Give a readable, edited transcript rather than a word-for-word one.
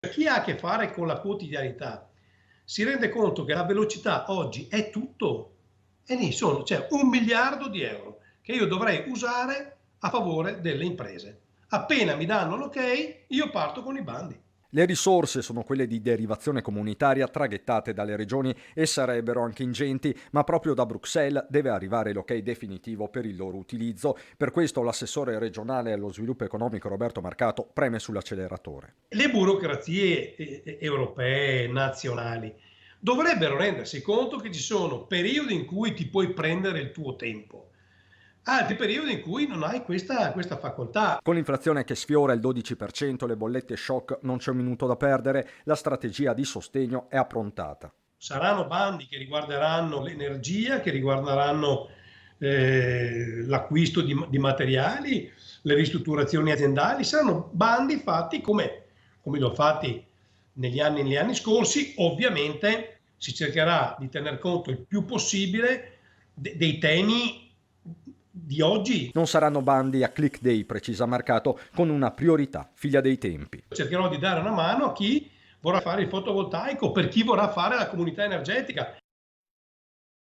Chi ha a che fare con la quotidianità si rende conto che la velocità oggi è tutto e lì c'è 1 miliardo di euro che io dovrei usare a favore delle imprese. Appena mi danno l'ok, io parto con i bandi. Le risorse sono quelle di derivazione comunitaria traghettate dalle regioni e sarebbero anche ingenti, ma proprio da Bruxelles deve arrivare l'ok definitivo per il loro utilizzo. Per questo l'assessore regionale allo sviluppo economico Roberto Marcato preme sull'acceleratore. Le burocrazie europee, nazionali, dovrebbero rendersi conto che ci sono periodi in cui ti puoi prendere il tuo tempo, altri periodi in cui non hai questa facoltà. Con l'inflazione che sfiora il 12%, le bollette shock, non c'è un minuto da perdere, la strategia di sostegno è approntata. Saranno bandi che riguarderanno l'energia, che riguarderanno l'acquisto di materiali, le ristrutturazioni aziendali, saranno bandi fatti come li ho fatti negli anni scorsi. Ovviamente si cercherà di tener conto il più possibile dei temi di oggi. Non saranno bandi a click day, precisa Marcato, con una priorità, figlia dei tempi. Cercherò di dare una mano a chi vorrà fare il fotovoltaico, per chi vorrà fare la comunità energetica.